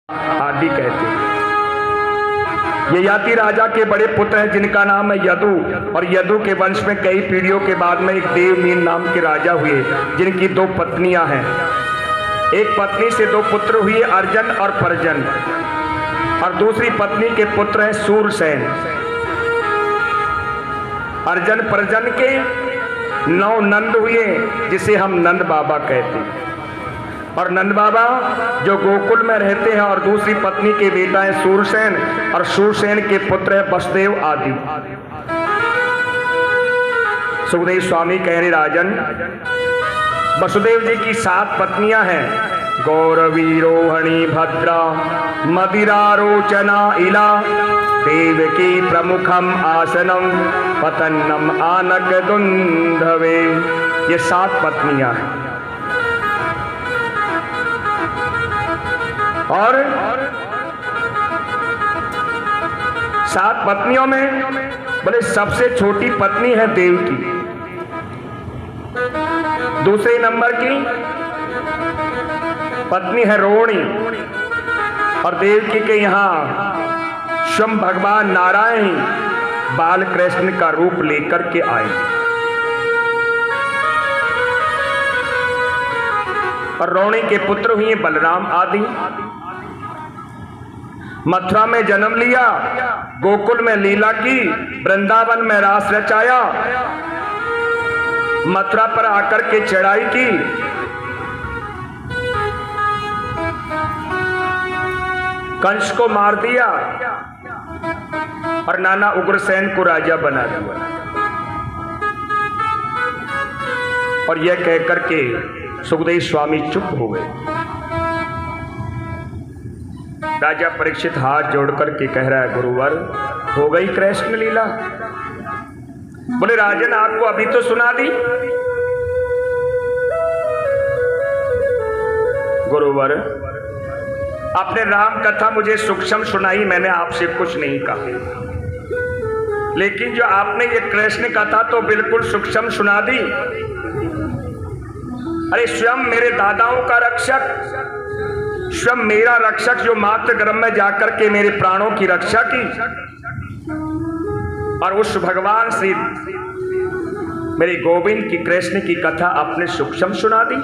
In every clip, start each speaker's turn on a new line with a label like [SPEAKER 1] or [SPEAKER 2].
[SPEAKER 1] आदि कहते हैं। ये याति राजा के बड़े पुत्र हैं जिनका नाम है यदु, और यदु के वंश में कई पीढ़ियों के बाद में एक देवमीन नाम के राजा हुए जिनकी दो पत्नियां हैं। एक पत्नी से दो पुत्र हुए, अर्जन और परजन, और दूसरी पत्नी के पुत्र हैं सूरसेन। अर्जन परजन के 9 नंद हुए जिसे हम नंद बाबा कहते हैं। और नंद बाबा जो गोकुल में रहते हैं, और दूसरी पत्नी के बेटा है सूरसेन, और सूरसेन के पुत्र है वसुदेव आदि। सुखदेव स्वामी कह रहे राजन, वसुदेव जी की 7 पत्नियां हैं। गौरवी रोहिणी भद्रा मदिरारोचना इला देवकी प्रमुखम आसनम पतन्नम आनक दुंधवे। ये 7 पत्नियां हैं। और 7 पत्नियों में बोले सबसे छोटी पत्नी है देवकी, दूसरे नंबर की पत्नी है रोहिणी, और देवकी के यहां स्वयं भगवान नारायण बाल कृष्ण का रूप लेकर के आए। और रोहिणी के पुत्र हुए बलराम आदि। मथुरा में जन्म लिया, गोकुल में लीला की, वृंदावन में रास रचाया, मथुरा पर आकर के चढ़ाई की, कंस को मार दिया, और नाना उग्रसेन को राजा बना दिया। और यह कहकर के सुखदेव स्वामी चुप हो गए। राजा परीक्षित हाथ जोड़कर के कह रहा है, गुरुवर हो गई कृष्ण लीला? बोले राजन आपको अभी तो सुना दी। गुरुवर आपने राम कथा मुझे सूक्ष्म सुनाई, मैंने आपसे कुछ नहीं कहा, लेकिन जो आपने ये कृष्ण कथा तो बिल्कुल सूक्ष्म सुना दी। अरे स्वयं मेरे दादाओं का रक्षक, स्वयं मेरा रक्षक जो मातृ गर्भ में जाकर के मेरे प्राणों की रक्षा की, और उस भगवान श्री मेरे गोविंद की कृष्ण की कथा आपने सूक्ष्म सुना दी।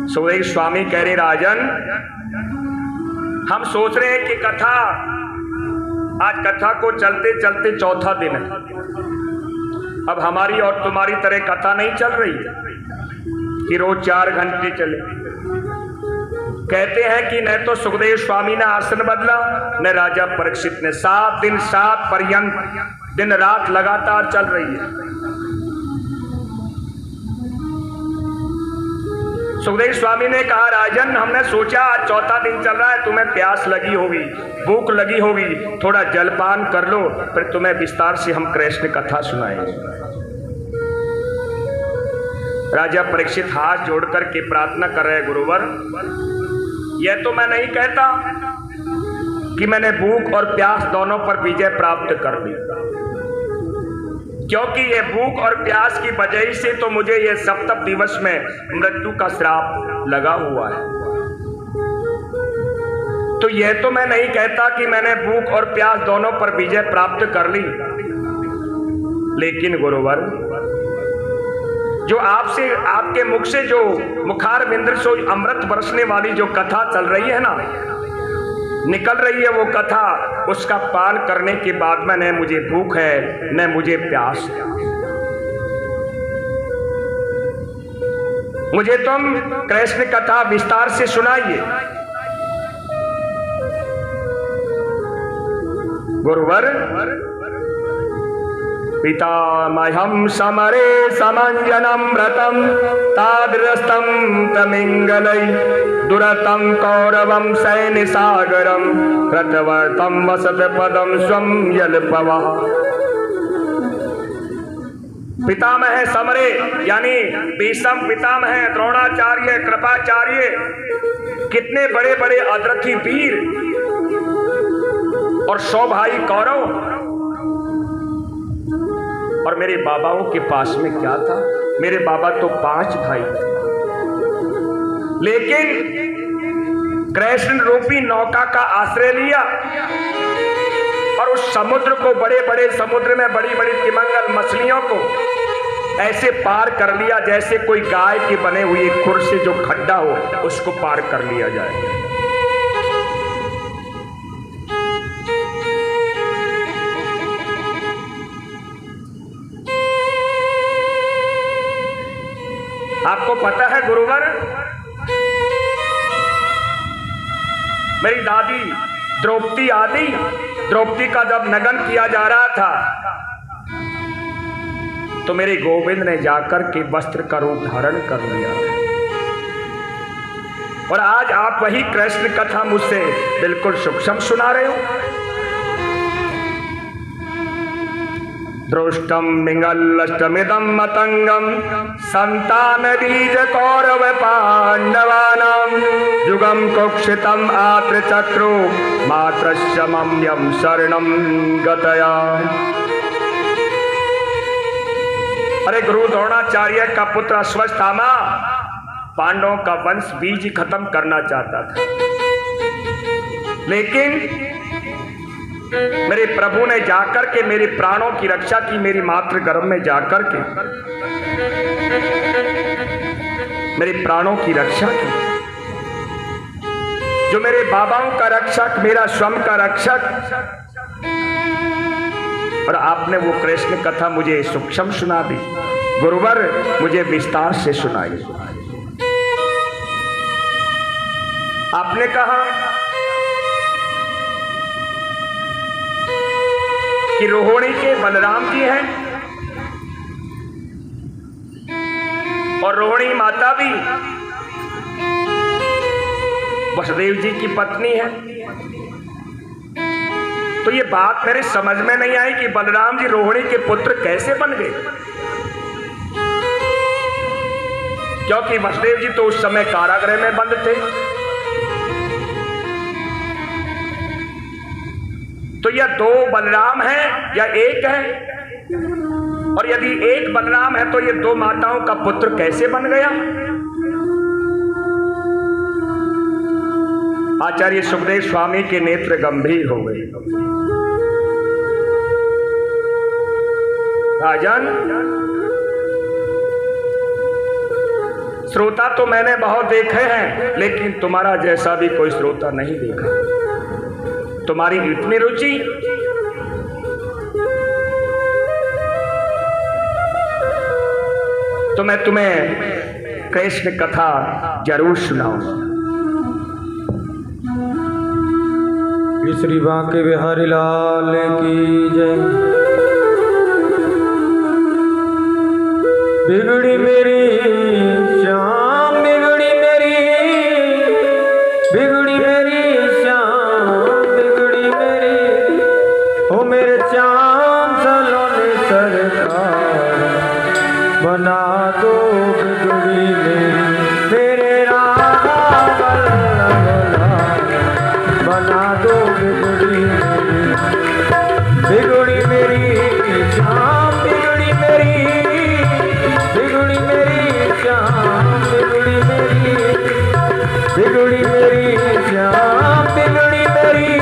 [SPEAKER 1] सुखदेव स्वामी कह रहे राजन, हम सोच रहे हैं कि कथा, आज कथा को चलते चलते 4था दिन है। अब हमारी और तुम्हारी तरह कथा नहीं चल रही कि रोज 4 घंटे चले। कहते हैं कि न तो सुखदेव स्वामी ने आसन बदला, न राजा परीक्षित ने। 7 दिन 7 पर्यंत दिन रात लगातार चल रही है। सुखदेव स्वामी ने कहा राजन, हमने सोचा आज 4था दिन चल रहा है, तुम्हें प्यास लगी होगी, भूख लगी होगी, थोड़ा जलपान कर लो, फिर तुम्हें विस्तार से हम कृष्ण कथा सुनाएंगे। राजा परीक्षित हाथ जोड़कर के प्रार्थना कर रहे, गुरुवर यह तो मैं नहीं कहता कि मैंने भूख और प्यास दोनों पर विजय प्राप्त कर ली, क्योंकि ये भूख और प्यास की वजह से तो मुझे ये सप्तम दिवस में मृत्यु का श्राप लगा हुआ है। तो यह तो मैं नहीं कहता कि मैंने भूख और प्यास दोनों पर विजय प्राप्त कर ली, लेकिन गुरुवर जो आपसे, आपके मुख से जो मुखार बिंदु से अमृत बरसने वाली जो कथा चल रही है ना, निकल रही है वो कथा, उसका पान करने के बाद में न मुझे भूख है न मुझे प्यास है। मुझे तुम कृष्ण कथा विस्तार से सुनाइए। गुरुवर पितामहं समरे समञ्जनं व्रतं तादृशं तमिंगलै दुरतं कौरवं सैन्यसागरं व्रतवर्तं वसतपदं स्वं यल्पवः। पितामह समरे यानी भीष्म पितामह, द्रोणाचार्य, कृपाचार्य, कितने बड़े बड़े अद्रथी वीर, और 100 भाई कौरव। और मेरे बाबाओं के पास में क्या था? मेरे बाबा तो 5 भाई थे। लेकिन कृष्ण रूपी नौका का आश्रय लिया और उस समुद्र को, बड़े बड़े समुद्र में बड़ी बड़ी तिमंगल मछलियों को ऐसे पार कर लिया जैसे कोई गाय के बने हुए खुर से जो खड्डा हो उसको पार कर लिया जाए। आपको पता है गुरुवर, मेरी दादी द्रौपदी का जब नगन किया जा रहा था तो मेरे गोविंद ने जाकर के वस्त्र का रूप धारण कर लिया। और आज आप वही कृष्ण कथा मुझसे बिल्कुल सूक्ष्म सुना रहे हो। दृष्टम मिंगलष्टमिदं मतंगम संतान बीज कौरव पांडवानां युगम कुक्षितम आत्र चक्रो मात्रस्य मम्यं शरणं गतया। अरे गुरु द्रोणाचार्य का पुत्र अश्वत्थामा पांडवों का वंश बीज खत्म करना चाहता था, लेकिन मेरे प्रभु ने जाकर के मेरे प्राणों की रक्षा की, मेरी मातृ गर्भ में जाकर के मेरे प्राणों की रक्षा की। जो मेरे बाबाओं का रक्षक, मेरा स्वयं का रक्षक, और आपने वो कृष्ण कथा मुझे सूक्ष्म सुना दी। गुरुवर मुझे विस्तार से सुनाई। आपने कहा कि रोहिणी के बलराम जी हैं और रोहिणी माता भी वसुदेव जी की पत्नी है। तो ये बात मेरे समझ में नहीं आई कि बलराम जी रोहिणी के पुत्र कैसे बन गए, क्योंकि वसुदेव जी तो उस समय कारागृह में बंद थे। तो यह दो बलराम हैं या एक है? और यदि एक बलराम है तो ये दो माताओं का पुत्र कैसे बन गया? आचार्य सुखदेव स्वामी के नेत्र गंभीर हो गए। राजन, श्रोता तो मैंने बहुत देखे हैं, लेकिन तुम्हारा जैसा भी कोई श्रोता नहीं देखा। तुम्हारी इतनी रुचि, तो मैं तुम्हें कृष्ण कथा जरूर सुनाऊं।
[SPEAKER 2] श्री बांके बिहारी लाल की जय। बिगड़ी मेरी श्याम, बिगड़ी मेरी, बिगड़ी मेरी श्याम, बिगड़ी मेरी, ओ मेरे श्याम सलोने सरकार बना दो बिगड़ी मेरी, मेरे राधा बना दो बिगड़ी मेरी, बिगड़ी मेरी श्याम, बिगड़ी मेरी, बिगड़ी मेरी श्याम, बिगड़ी मेरी, बिगड़ी मेरी श्याम, बिगड़ी मेरी,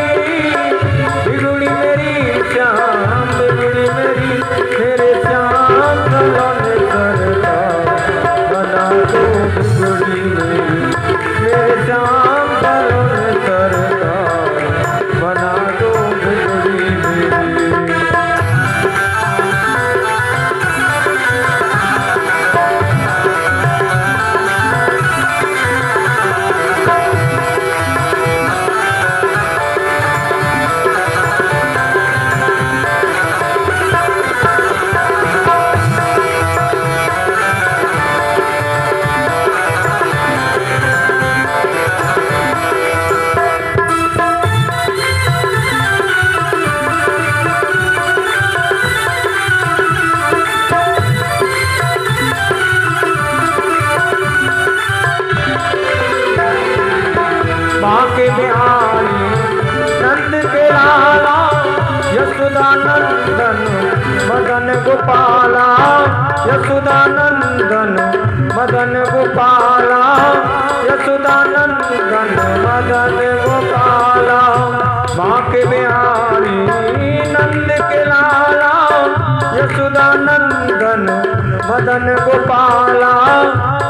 [SPEAKER 2] बिगड़ी मेरी श्याम, बिगड़ी मेरी, मेरे श्याम सलोने सरकार बना दो बिगड़ी मेरी, मेरे श्याम सलोने सरकार बना दो बिगड़ी मेरी। बांके बिहारी नंद के लाला, यशोदा नंदन मदन गोपाला, यशोदा नंदन मदन गोपाला, यशोदानंदन मदन गोपाला बांके बिहारी नंद के लाला यशोदानंदन मदन गोपाला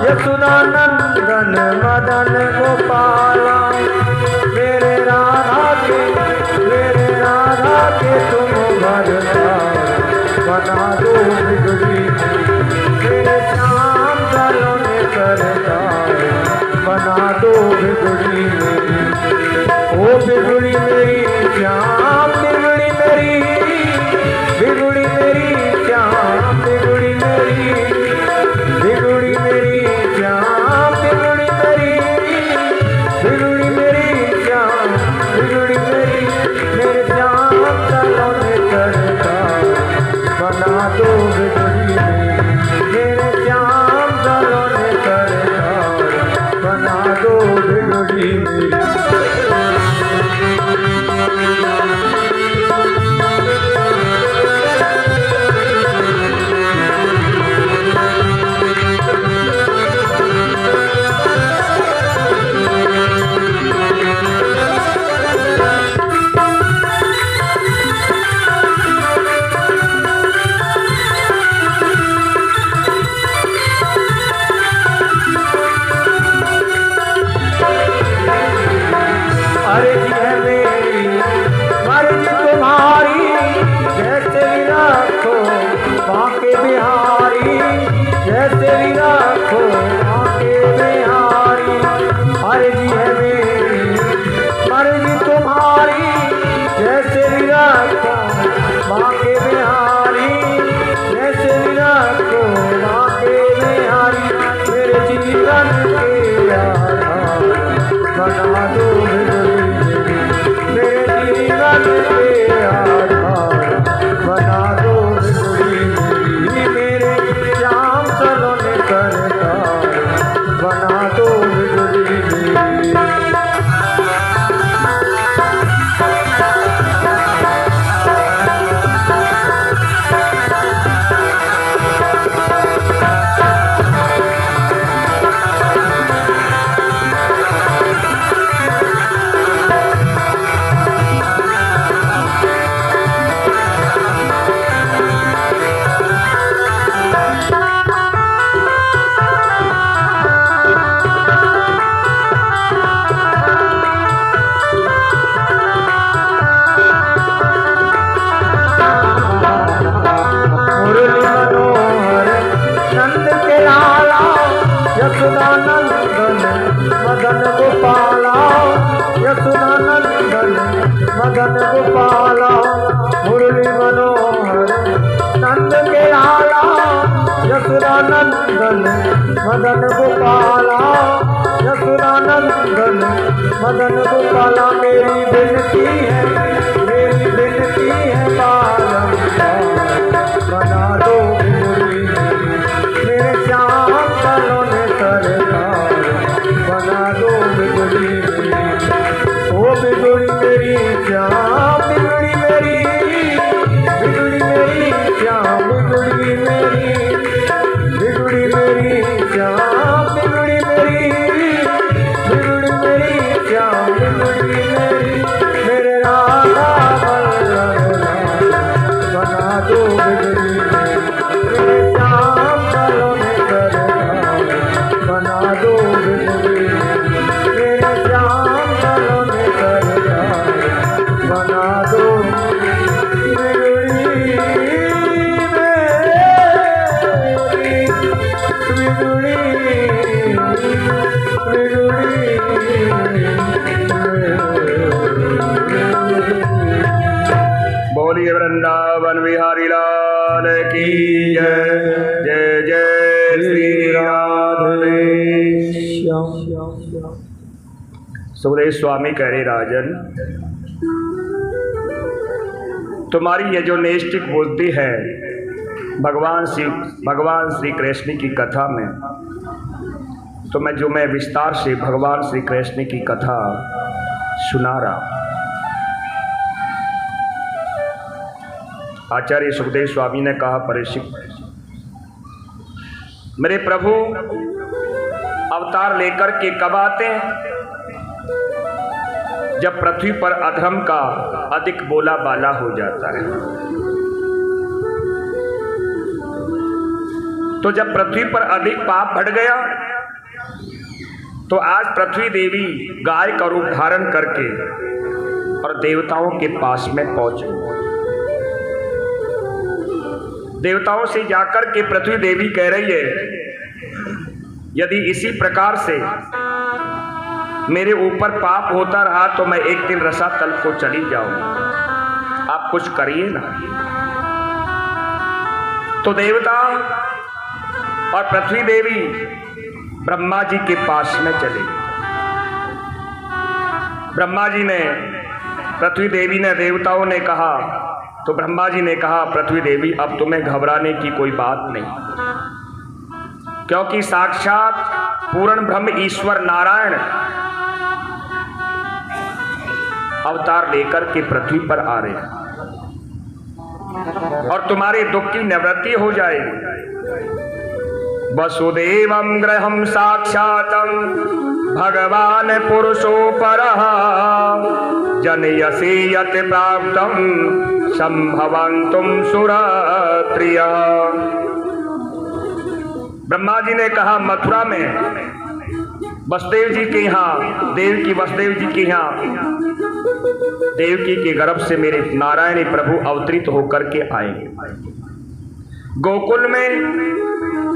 [SPEAKER 2] यशोदानंदन मदन गोपाला मेरे राधा के तुम भरता बना दो बिगड़ी मेरे श्याम सलोने करता बना दो बिगड़ी मेरी ओ बिगड़ी मेरी श्याम बिगड़ी मेरी श्याम बिगड़ी मेरी श्याम बिगड़ी मेरी श्याम बिगड़ी मेरी मेरे श्याम सलोने करता बना दो बिगड़ी मेरे श्याम सलोने करता बना दो बिगड़ी मेरी अर्जी है मेरी मर्जी तुम्हारी जैसे भी रखो बांके बिहारी जैसे भी रखो बांके बिहारी अर्जी है मेरी मर्जी तुम्हारी जैसे भी रखो बांके बिहारी जैसे भी रखो बांके बिहारी मेरे जीवन के आधार बना दो मेरे जीवन के आधार बना दो बिगड़ी मेरे श्याम सलोने करता बना दो बिगड़ी यशोदानंदन मदन गोपाला यशोदानंदन मदन गोपाला मुरली मनोहर नंद के लाला यशोदानंदन मदन गोपाला यशोदानंदन मदन गोपाला मेरी विनती है बारंबार बना दो बिगड़ी मेरे श्याम सलोने करता बना दो बिगड़ी ओ बिगड़ी मेरी श्याम बिगड़ी मेरी श्याम बिगड़ी मेरी श्याम बिगड़ी मेरी श्याम बिगड़ी मेरी मेरे राधा वल्लभ बना दो बिगड़ी मेरे श्याम सलोने करता बना दो बिगड़ी मेरे श्याम सलोने करता बना दो
[SPEAKER 1] बोलिए वृंदावन बिहारी लाल की जय जय जय श्री राधे सुखदेव स्वामी कह रहे राजन तुम्हारी ये जो नैष्ठिक बुद्धि है भगवान श्री कृष्ण की कथा में तो मैं विस्तार से भगवान श्री कृष्ण की कथा सुना रहा। आचार्य सुखदेव स्वामी ने कहा परीक्षित मेरे प्रभु अवतार लेकर के कब आते हैं? जब पृथ्वी पर अधर्म का अधिक बोला बाला हो जाता है। तो जब पृथ्वी पर अधिक पाप बढ़ गया तो आज पृथ्वी देवी गाय का रूप धारण करके और देवताओं के पास में पहुंची। देवताओं से जाकर के पृथ्वी देवी कह रही है, यदि इसी प्रकार से मेरे ऊपर पाप होता रहा तो मैं एक दिन रसातल को चली जाऊंगी, आप कुछ करिए ना। तो देवता और पृथ्वी देवी ब्रह्मा जी के पास में चले। ब्रह्मा जी ने, पृथ्वी देवी ने, देवताओं ने कहा, तो ब्रह्मा जी ने कहा, पृथ्वी देवी अब तुम्हें घबराने की कोई बात नहीं, क्योंकि साक्षात पूर्ण ब्रह्म ईश्वर नारायण अवतार लेकर के पृथ्वी पर आ रहे हैं और तुम्हारे दुख की निवृत्ति हो जाएगी। वसुदेवं गृहं साक्षातं भगवान पुरुषो परः जनयसे यत् प्राप्तं संभवन्तुं सुरत्रिय। ब्रह्मा जी ने कहा, मथुरा में वसुदेव जी के यहाँ, देवकी वसुदेव जी के यहाँ देवकी के गर्भ से मेरे नारायणी प्रभु अवतरित होकर के आएंगे। गोकुल में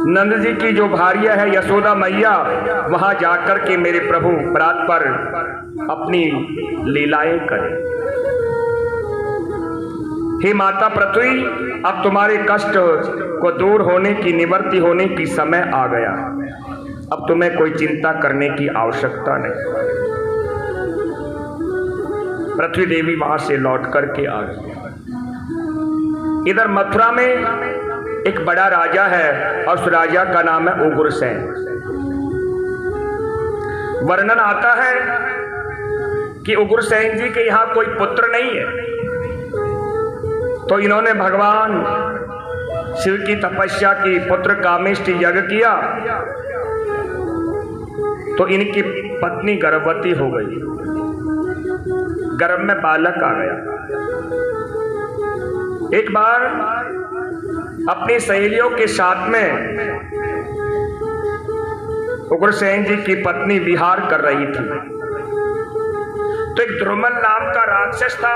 [SPEAKER 1] नंद जी की जो भार्या है यशोदा मैया, वहां जाकर के मेरे प्रभु रात पर अपनी लीलाएं करें। हे माता पृथ्वी, अब तुम्हारे कष्ट को दूर होने की, निवृत्ति होने की समय आ गया। अब तुम्हें कोई चिंता करने की आवश्यकता नहीं। पृथ्वी देवी वहां से लौट करके आ गई। इधर मथुरा में एक बड़ा राजा है और उस राजा का नाम है उग्रसेन। वर्णन आता है कि उग्रसेन जी के यहाँ कोई पुत्र नहीं है, तो इन्होंने भगवान शिव की तपस्या की, पुत्र कामेष्टि यज्ञ किया, तो इनकी पत्नी गर्भवती हो गई, गर्भ में बालक आ गया। एक बार अपनी सहेलियों के साथ में उग्रसेन जी की पत्नी विहार कर रही थी, तो एक दुर्मल नाम का राक्षस था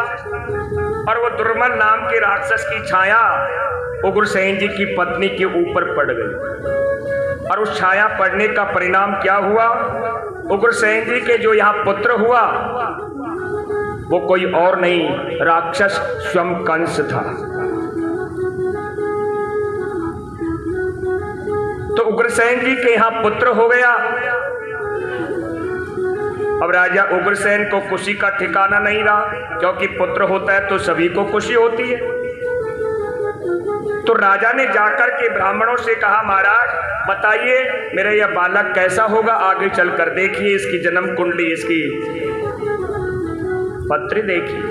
[SPEAKER 1] और वो दुर्मल नाम के राक्षस की छाया उग्रसेन जी की पत्नी के ऊपर पड़ गई। और उस छाया पड़ने का परिणाम क्या हुआ? उग्रसेन जी के जो यहाँ पुत्र हुआ वो कोई और नहीं, राक्षस स्वयं कंस था। तो उग्रसेन जी के यहाँ पुत्र हो गया। अब राजा उग्रसेन को खुशी का ठिकाना नहीं रहा, क्योंकि पुत्र होता है तो सभी को खुशी होती है। तो राजा ने जाकर के ब्राह्मणों से कहा, महाराज बताइए मेरा यह बालक कैसा होगा आगे चलकर, देखिए इसकी जन्म कुंडली, इसकी पत्री देखिए।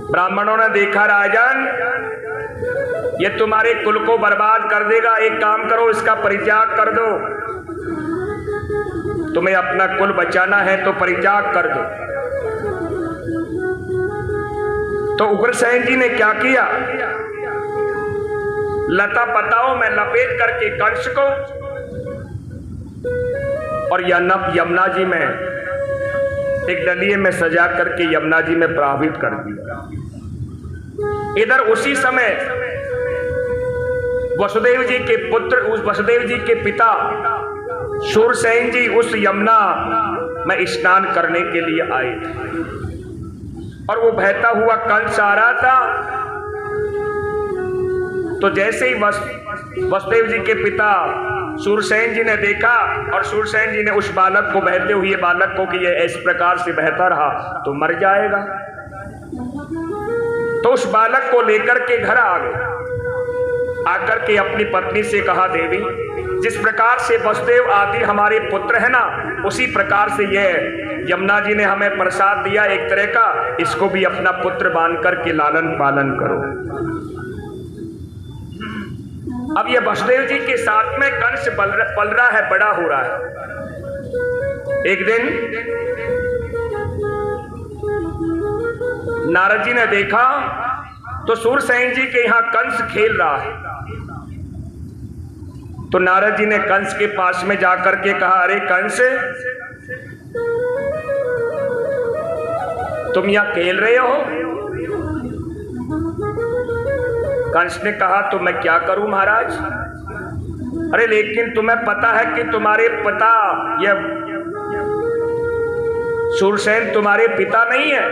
[SPEAKER 1] ब्राह्मणों ने देखा, राजन ये तुम्हारे कुल को बर्बाद कर देगा, एक काम करो इसका परित्याग कर दो, तुम्हें अपना कुल बचाना है तो परित्याग कर दो। तो उग्रसेन जी ने क्या किया? लता पताओं में लपेट करके कंस को और यमुना जी में एक डलिए में सजा करके यमुना जी में प्रवाहित कर दिया। इधर उसी समय वसुदेव जी के पुत्र, उस वसुदेव जी के पिता शूरसेन जी उस यमुना में स्नान करने के लिए आए थे और वो बहता हुआ कंस आ रहा था। तो जैसे ही वसुदेव जी के पिता शूरसेन जी ने देखा और शूरसेन जी ने उस बालक को, बहते हुए बालक को, कि ये इस प्रकार से बहता रहा तो मर जाएगा, तो उस बालक को लेकर के घर आ गए। आकर के अपनी पत्नी से कहा, देवी जिस प्रकार से वसुदेव आदि हमारे पुत्र है ना, उसी प्रकार से यह यमुना जी ने हमें प्रसाद दिया एक तरह का, इसको भी अपना पुत्र मान करके लालन पालन करो। अब ये वसुदेव जी के साथ में कंस पल रहा है, बड़ा हो रहा है। एक दिन नारद जी ने देखा तो सूरसेन जी के यहां कंस खेल रहा है। तो नारद जी ने कंस के पास में जाकर के कहा, अरे कंस, तुम यहां खेल रहे हो? कंस ने कहा, तो मैं क्या करूं महाराज? अरे लेकिन तुम्हें पता है कि तुम्हारे पिता, यह सूरसेन तुम्हारे पिता नहीं है।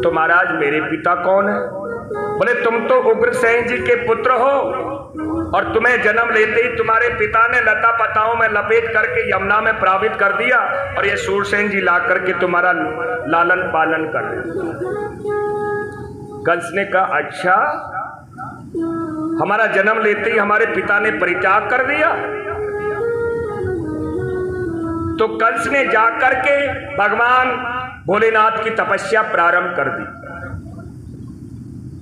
[SPEAKER 1] तो महाराज मेरे पिता कौन है? बोले, तुम तो उग्रसेन जी के पुत्र हो और तुम्हें जन्म लेते ही तुम्हारे पिता ने लता पताओं में लपेट करके यमुना में प्रवाहित कर दिया और ये सूरसेन जी ला करके तुम्हारा लालन पालन कर रहे। कंस ने कहा, अच्छा, हमारा जन्म लेते ही हमारे पिता ने परित्याग कर दिया? तो कंस ने जाकर के भगवान भोलेनाथ की तपस्या प्रारंभ कर दी।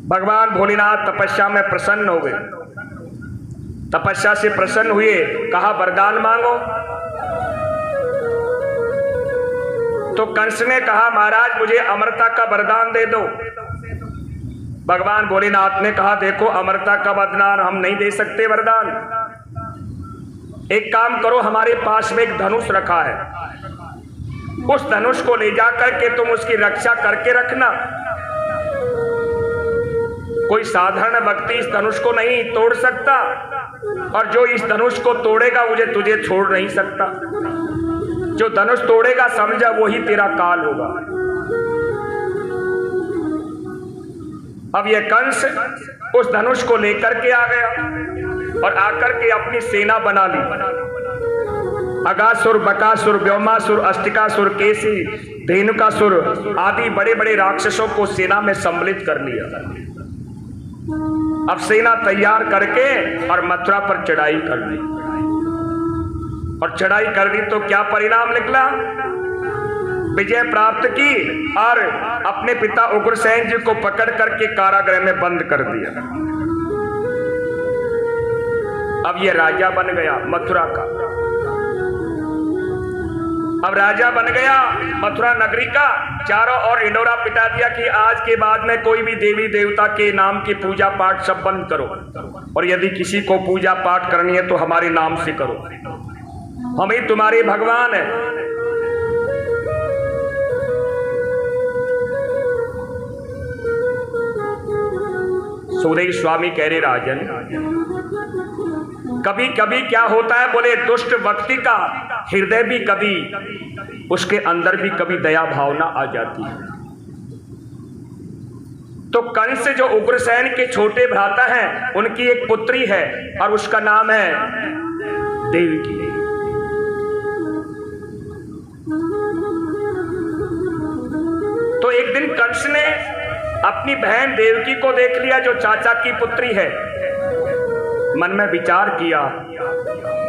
[SPEAKER 1] भगवान भोलेनाथ तपस्या में प्रसन्न हो गए। तपस्या से प्रसन्न हुए, कहा वरदान मांगो। तो कंस ने कहा, महाराज मुझे अमरता का वरदान दे दो। भगवान भोलेनाथ ने कहा, देखो अमरता का वरदान हम नहीं दे सकते वरदान। एक काम करो, हमारे पास में एक धनुष रखा है, उस धनुष को ले जाकर के तुम उसकी रक्षा करके रखना। कोई साधारण व्यक्ति इस धनुष को नहीं तोड़ सकता और जो इस धनुष को तोड़ेगा मुझे तुझे छोड़ नहीं सकता। जो धनुष तोड़ेगा समझा वही तेरा काल होगा। अब यह कंस उस धनुष को लेकर के आ गया और आकर के अपनी सेना बना ली। अगासुर, बकासुर, व्योमासुर, अस्तिकासुर, केसी, धेनुकासुर आदि बड़े बड़े राक्षसों को सेना में सम्मिलित कर लिया। अब सेना तैयार करके और मथुरा पर चढ़ाई कर दी। और चढ़ाई कर दी तो क्या परिणाम निकला? विजय प्राप्त की और अपने पिता उग्रसेन जी को पकड़ करके कारागृह में बंद कर दिया। अब ये राजा बन गया मथुरा का। अब राजा बन गया मथुरा नगरी का। चारों ओर इंडोरा पिटा दिया कि आज के बाद में कोई भी देवी देवता के नाम की पूजा पाठ सब बंद करो और यदि किसी को पूजा पाठ करनी है तो हमारे नाम से करो, हम ही तुम्हारे भगवान हैं। सुखदेव स्वामी कह रहे, राजन कभी कभी क्या होता है, बोले दुष्ट व्यक्ति का हृदय भी कभी उसके अंदर भी कभी दया भावना आ जाती है। तो कंस जो उग्रसेन के छोटे भ्राता हैं उनकी एक पुत्री है और उसका नाम है देवकी। तो एक दिन कंस ने अपनी बहन देवकी को देख लिया जो चाचा की पुत्री है। मन में विचार किया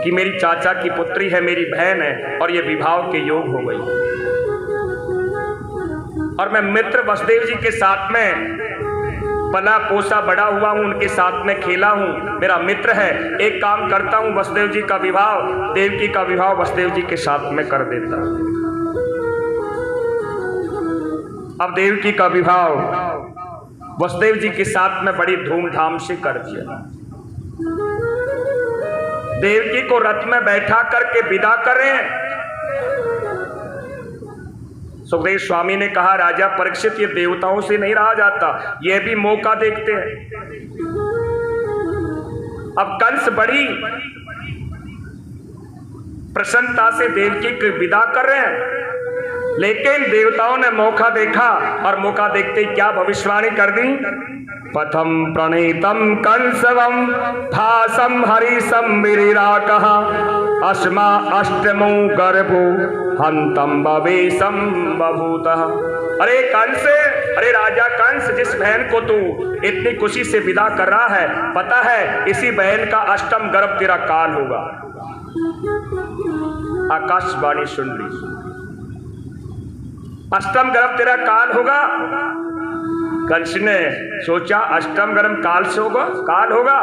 [SPEAKER 1] कि मेरी चाचा की पुत्री है, मेरी बहन है और ये विवाह के योग हो गई। और मैं मित्र वसुदेव जी के साथ में पला पोसा बड़ा हुआ हूं, उनके साथ में खेला हूं, मेरा मित्र है। एक काम करता हूं, वसुदेव जी का विवाह, देवकी का विवाह वसुदेव जी के साथ में कर देता। अब देवकी का विवाह वसुदेव जी के साथ में बड़ी धूमधाम से कर दिया। देवकी को रथ में बैठा करके विदा कर रहे हैं। सुखदेव स्वामी ने कहा, राजा परीक्षित, ये देवताओं से नहीं रहा जाता, ये भी मौका देखते हैं। अब कंस बड़ी प्रसन्नता से देवकी को विदा कर रहे हैं, लेकिन देवताओं ने मौका देखा और मौका देखते ही क्या भविष्यवाणी कर दी? पथम प्रणीतम कंसवम भासम हरिसम विराकः अस्मा अष्टमो गर्भो हंतम बवेशम बभूतः। अरे कंस, अरे राजा कंस, जिस बहन को तू इतनी खुशी से विदा कर रहा है, पता है इसी बहन का अष्टम गर्भ तेरा काल होगा। आकाशवाणी सुन ली, अष्टम गर्भ तेरा काल होगा। कंस ने सोचा अष्टम गर्भ काल से होगा, काल होगा।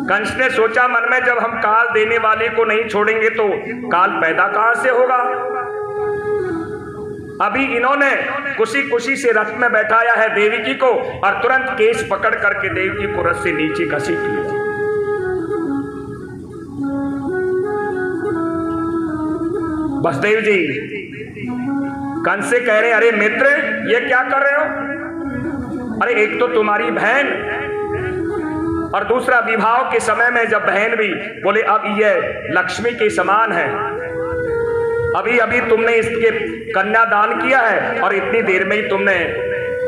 [SPEAKER 1] कंस ने सोचा मन में, जब हम काल देने वाले को नहीं छोड़ेंगे तो काल पैदा कहां से होगा। अभी इन्होंने खुशी खुशी से रथ में बैठाया है देवकी को और तुरंत केस पकड़ करके देवकी को रथ से नीचे घसीट लिया। वसुदेव जी कंस से कह रहे, अरे मित्र ये क्या कर रहे हो? अरे एक तो तुम्हारी बहन और दूसरा विवाह के समय में जब बहन भी बोले अब ये लक्ष्मी के समान है, अभी अभी तुमने इसके कन्यादान किया है और इतनी देर में ही तुमने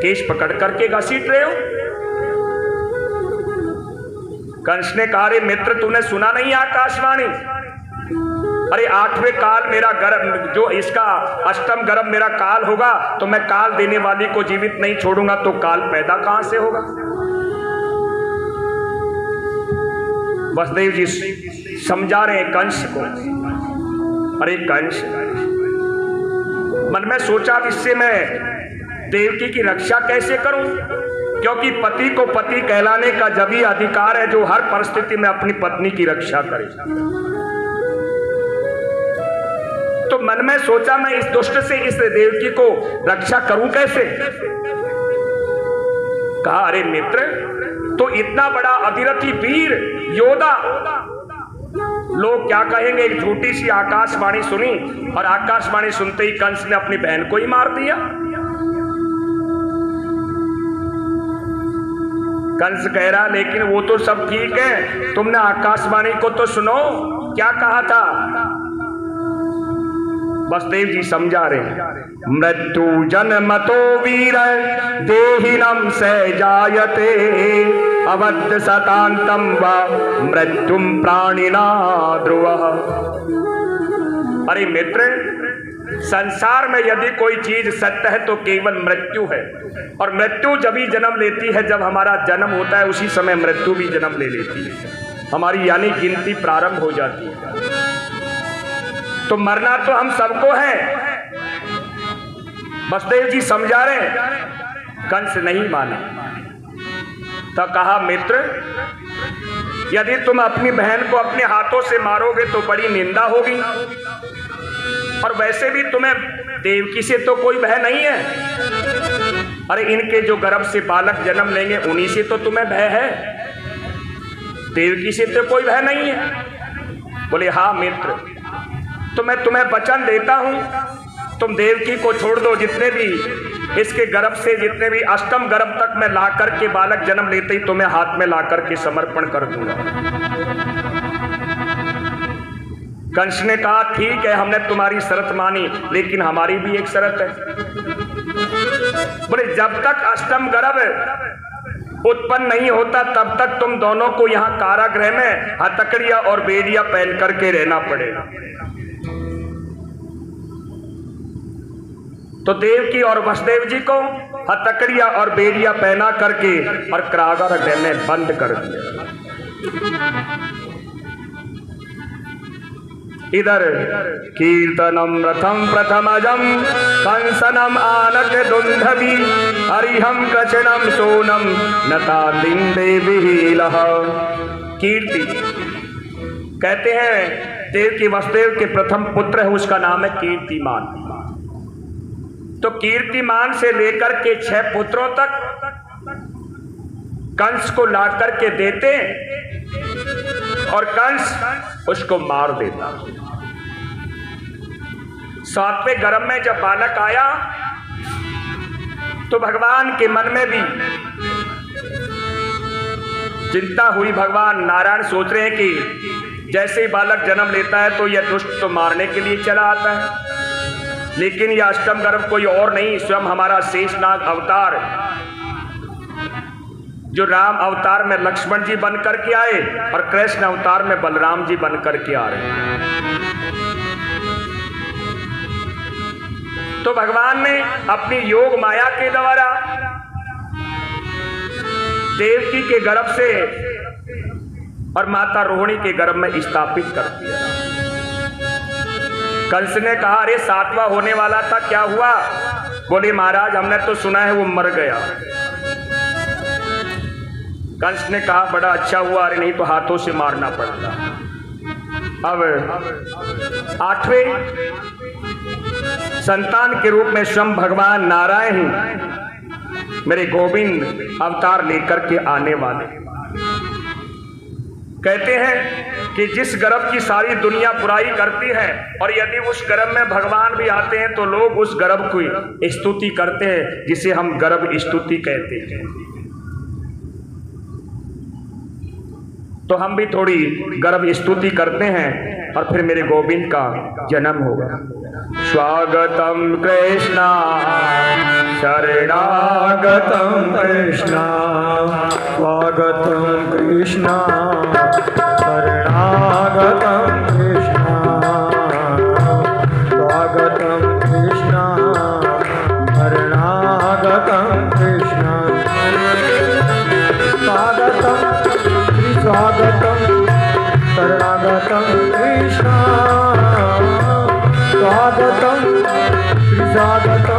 [SPEAKER 1] केश पकड़ करके घसीट रहे हो। कंस ने कहा, अरे मित्र तूने सुना नहीं आकाशवाणी? अरे 8वें काल मेरा गर्भ, जो इसका अष्टम गर्भ मेरा काल होगा तो मैं काल देने वाली को जीवित नहीं छोड़ूंगा तो काल पैदा कहां से होगा। वसुदेव जी समझा रहे हैं कंस को। अरे कंस, मन में सोचा इससे मैं देवकी की रक्षा कैसे करूं, क्योंकि पति को पति कहलाने का जब ही अधिकार है जो हर परिस्थिति में अपनी पत्नी की रक्षा करे। तो मन में सोचा मैं इस दुष्ट से इस देवकी को रक्षा करूं कैसे। कहा, अरे मित्र तो इतना बड़ा अधिरथी वीर योद्धा, लोग क्या कहेंगे। एक झूठी सी आकाशवाणी सुनी और आकाशवाणी सुनते ही कंस ने अपनी बहन को ही मार दिया। कंस कह रहा, लेकिन वो तो सब ठीक है, तुमने आकाशवाणी को तो सुनो, क्या कहा था। वसुदेव जी समझा रहे, मृत्यु जन्मतो वीर देहिनम से जायते अवध सतांतम व मृत्युम प्राणिना ध्रुव। अरे मित्र, संसार में यदि कोई चीज सत्य है तो केवल मृत्यु है, और मृत्यु जब ही जन्म लेती है जब हमारा जन्म होता है, उसी समय मृत्यु भी जन्म ले लेती है, हमारी यानी गिनती प्रारंभ हो जाती है। तो मरना तो हम सबको है। वसुदेव जी समझा रहे, कंस नहीं माना। तो कहा, मित्र यदि तुम अपनी बहन को अपने हाथों से मारोगे तो बड़ी निंदा होगी, और वैसे भी तुम्हें देवकी से तो कोई भय नहीं है। अरे इनके जो गर्भ से बालक जन्म लेंगे उन्हीं से तो तुम्हें भय है, देवकी से तो कोई भय नहीं है। बोले, हाँ मित्र, तो मैं तुम्हें वचन देता हूं, तुम देवकी को छोड़ दो, जितने भी इसके गर्भ से जितने भी अष्टम गर्भ तक मैं ला करके बालक जन्म लेते ही तुम्हें हाथ में ला करके समर्पण कर दूंगा। कंस ने कहा, ठीक है, हमने तुम्हारी शर्त मानी, लेकिन हमारी भी एक शर्त है। बोले, जब तक अष्टम गर्भ उत्पन्न नहीं होता तब तक तुम दोनों को यहाँ कारागृह में हथकड़िया और बेड़िया पहन करके रहना पड़ेगा। तो देवकी और वसुदेव जी को हथकड़िया और बेड़िया पहना करके और कारागृह में बंद कर दिया। इधर कीर्तनम रथम प्रथमजम कंसनम आनक दुंधवी हरिहम कचनम सोनम नता लिंदे विहीलः। कीर्ति कहते हैं देवकी वसुदेव के प्रथम पुत्र है, उसका नाम है कीर्तिमान। तो कीर्तिमान से लेकर के 6 पुत्रों तक कंस को ला करके देते और कंस उसको मार देता। 7वें गर्भ में जब बालक आया तो भगवान के मन में भी चिंता हुई। भगवान नारायण सोच रहे हैं कि जैसे ही बालक जन्म लेता है तो यह दुष्ट तो मारने के लिए चला आता है, लेकिन यह अष्टम गर्भ कोई और नहीं, स्वयं हमारा शेषनाग अवतार, जो राम अवतार में लक्ष्मण जी बन करके आए और कृष्ण अवतार में बलराम जी बन करके आ रहे हैं। तो भगवान ने अपनी योग माया के द्वारा देवकी के गर्भ से और माता रोहिणी के गर्भ में स्थापित कर दिया। कंस ने कहा, अरे 7वां होने वाला था, क्या हुआ? बोली महाराज हमने तो सुना है वो मर गया। कंस ने कहा बड़ा अच्छा हुआ, अरे नहीं तो हाथों से मारना पड़ता। अब 8वें संतान के रूप में स्वयं भगवान नारायण ही मेरे गोविंद अवतार लेकर के आने वाले। कहते हैं कि जिस गर्भ की सारी दुनिया बुराई करती है और यदि उस गर्भ में भगवान भी आते हैं तो लोग उस गर्भ की स्तुति करते हैं, जिसे हम गर्भ स्तुति कहते हैं। तो हम भी थोड़ी गर्भ स्तुति करते हैं और फिर मेरे गोविंद का जन्म होगा। स्वागतम कृष्णा शरणागतम कृष्णा,
[SPEAKER 2] स्वागतम कृष्णा शरणागतम कृष्णा, स्वागतम कृष्णा शरणागतम कृष्णा, स्वागतम स्वागतम शरणागतम कृष्णा, स्वागतम स्वागतम